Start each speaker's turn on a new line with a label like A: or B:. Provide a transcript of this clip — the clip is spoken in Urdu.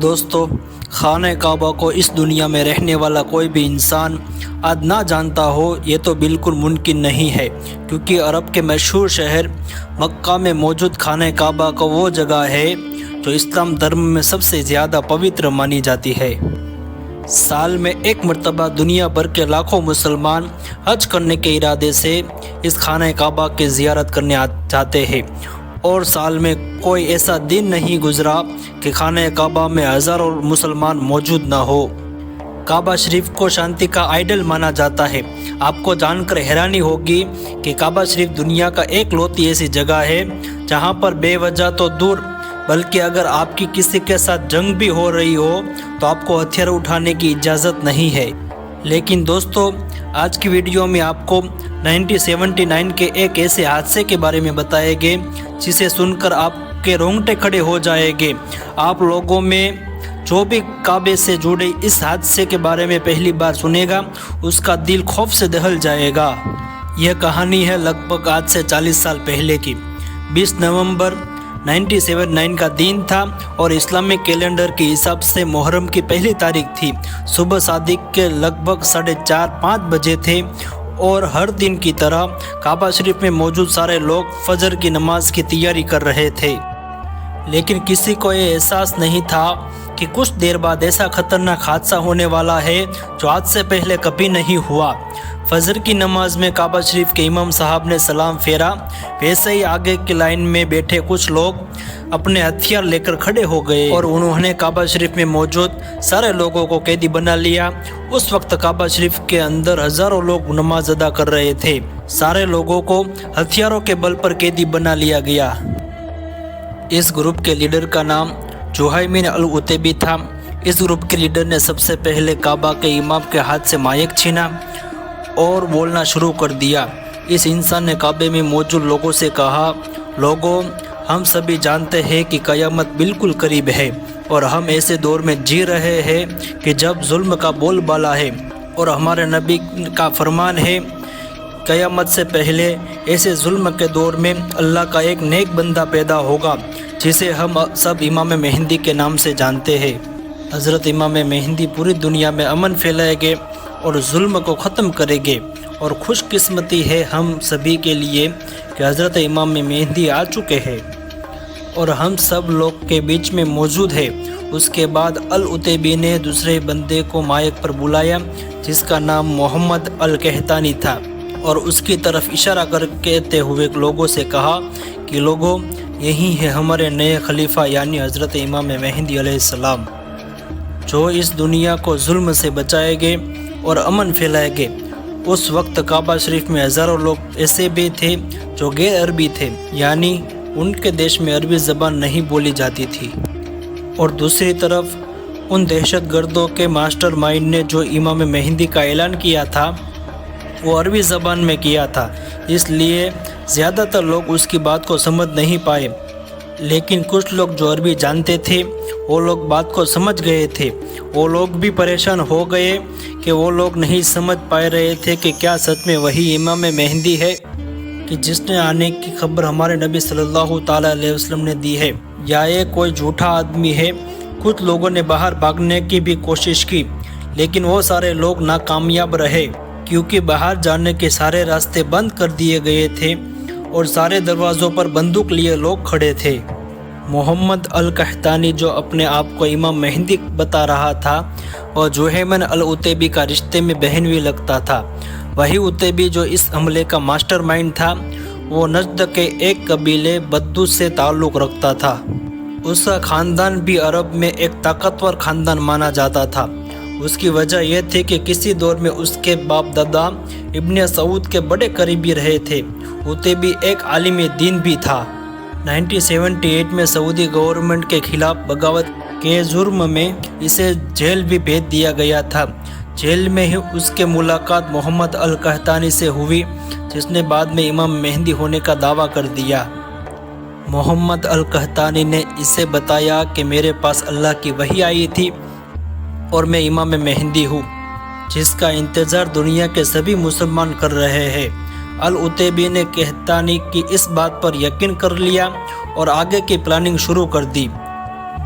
A: دوستو، خانہ کعبہ کو اس دنیا میں رہنے والا کوئی بھی انسان آج نہ جانتا ہو یہ تو بالکل ممکن نہیں ہے، کیونکہ عرب کے مشہور شہر مکہ میں موجود خانہ کعبہ کو وہ جگہ ہے جو اسلام دھرم میں سب سے زیادہ پوتر مانی جاتی ہے۔ سال میں ایک مرتبہ دنیا بھر کے لاکھوں مسلمان حج کرنے کے ارادے سے اس خانہ کعبہ کی زیارت کرنے جاتے ہیں، اور سال میں کوئی ایسا دن نہیں گزرا کہ خانہ کعبہ میں ہزاروں مسلمان موجود نہ ہو۔ کعبہ شریف کو شانتی کا آئیڈل مانا جاتا ہے۔ آپ کو جان کر حیرانی ہوگی کہ کعبہ شریف دنیا کا ایک لوتی ایسی جگہ ہے جہاں پر بے وجہ تو دور بلکہ اگر آپ کی کسی کے ساتھ جنگ بھی ہو رہی ہو تو آپ کو ہتھیار اٹھانے کی اجازت نہیں ہے۔ لیکن دوستو، آج کی ویڈیو میں آپ کو 1979 کے ایک ایسے حادثے کے بارے میں بتائیں گے جسے سن کر آپ کے رونگٹے کھڑے ہو جائیں گے۔ آپ لوگوں میں جو بھی کعبے سے جڑے اس حادثے کے بارے میں پہلی بار سنے گا اس کا دل خوف سے دہل جائے گا۔ یہ کہانی ہے لگ بھگ آج سے 40 سال پہلے کی۔ 20 نومبر 1979 کا دن تھا اور اسلامی کیلنڈر کے حساب سے محرم کی پہلی تاریخ تھی۔ صبح صادق کے لگ بھگ 4:30-5 بجے تھے اور ہر دن کی طرح کعبہ شریف میں موجود سارے لوگ فجر کی نماز کی تیاری کر رہے تھے، لیکن کسی کو یہ احساس نہیں تھا کہ کچھ دیر بعد ایسا خطرناک حادثہ ہونے والا ہے جو آج سے پہلے کبھی نہیں ہوا۔ فجر کی نماز میں کعبہ شریف کے امام صاحب نے سلام پھیرا، ویسے ہی آگے کی لائن میں بیٹھے کچھ لوگ اپنے ہتھیار لے کر کھڑے ہو گئے اور انہوں نے کعبہ شریف میں موجود سارے لوگوں کو قیدی بنا لیا۔ اس وقت کعبہ شریف کے اندر ہزاروں لوگ نماز ادا کر رہے تھے۔ سارے لوگوں کو ہتھیاروں کے بل پر قیدی بنا لیا گیا۔ اس گروپ کے لیڈر کا نام جوہیمین العتیبی تھا۔ اس گروپ کے لیڈر نے سب سے پہلے کعبہ کے امام کے ہاتھ سے مائک چھینا اور بولنا شروع کر دیا۔ اس انسان نے کعبے میں موجود لوگوں سے کہا، لوگوں، ہم سبھی جانتے ہیں کہ قیامت بالکل قریب ہے اور ہم ایسے دور میں جی رہے ہیں کہ جب ظلم کا بول بالا ہے، اور ہمارے نبی کا فرمان ہے قیامت سے پہلے ایسے ظلم کے دور میں اللہ کا ایک نیک بندہ پیدا ہوگا جسے ہم سب امام مہدی کے نام سے جانتے ہیں۔ حضرت امام مہدی پوری دنیا میں امن پھیلائیں گے اور ظلم کو ختم کریں گے، اور خوش قسمتی ہے ہم سبھی کے لیے کہ حضرت امام مہدی آ چکے ہیں اور ہم سب لوگ کے بیچ میں موجود ہے۔ اس کے بعد العتیبی نے دوسرے بندے کو مائک پر بلایا جس کا نام محمد القحطانی تھا، اور اس کی طرف اشارہ کر کہتے ہوئے لوگوں سے کہا کہ لوگوں، یہی ہے ہمارے نئے خلیفہ یعنی حضرت امام مہدی علیہ السلام، جو اس دنیا کو ظلم سے بچائیں گے اور امن پھیلائیں گے۔ اس وقت کعبہ شریف میں ہزاروں لوگ ایسے بھی تھے جو غیر عربی تھے، یعنی ان کے دیش میں عربی زبان نہیں بولی جاتی تھی، اور دوسری طرف ان دہشت گردوں کے ماسٹر مائنڈ نے جو امام مہدی کا اعلان کیا تھا وہ عربی زبان میں کیا تھا، اس لیے زیادہ تر لوگ اس کی بات کو سمجھ نہیں پائے۔ لیکن کچھ لوگ جو عربی جانتے تھے وہ لوگ بات کو سمجھ گئے تھے۔ وہ لوگ بھی پریشان ہو گئے کہ وہ لوگ نہیں سمجھ پا رہے تھے کہ کیا سچ میں وہی امام مہدی ہے کہ جس نے آنے کی خبر ہمارے نبی صلی اللہ تعالیٰ علیہ وسلم نے دی ہے، یا یہ کوئی جھوٹا آدمی ہے۔ کچھ لوگوں نے باہر بھاگنے کی بھی کوشش کی، لیکن وہ سارے لوگ ناکامیاب رہے کیونکہ باہر جانے کے سارے راستے بند کر دیے گئے تھے اور سارے دروازوں پر بندوق لیے لوگ کھڑے تھے۔ محمد القحطانی جو اپنے آپ کو امام مہدی بتا رہا تھا اور جوہیمین العتیبی کا رشتے میں بہنوئی لگتا تھا، وہی عتیبی جو اس حملے کا ماسٹر مائنڈ تھا، وہ نجد کے ایک قبیلے بدو سے تعلق رکھتا تھا۔ اس کا خاندان بھی عرب میں ایک طاقتور خاندان مانا جاتا تھا۔ اس کی وجہ یہ تھی کہ کسی دور میں اس کے باپ دادا ابن سعود کے بڑے قریبی رہے تھے۔ عتیبی ایک عالم دین بھی تھا۔ 1978 میں سعودی گورنمنٹ کے خلاف بغاوت کے جرم میں اسے جیل بھی بھیج دیا گیا تھا۔ جیل میں ہی اس کے ملاقات محمد القحطانی سے ہوئی جس نے بعد میں امام مہدی ہونے کا دعویٰ کر دیا۔ محمد القحطانی نے اسے بتایا کہ میرے پاس اللہ کی وحی آئی تھی اور میں امام مہدی ہوں جس کا انتظار دنیا کے سبھی مسلمان کر رہے ہیں۔ العتیبی نے قحطانی کی اس بات پر یقین کر لیا اور آگے کی پلاننگ شروع کر دی۔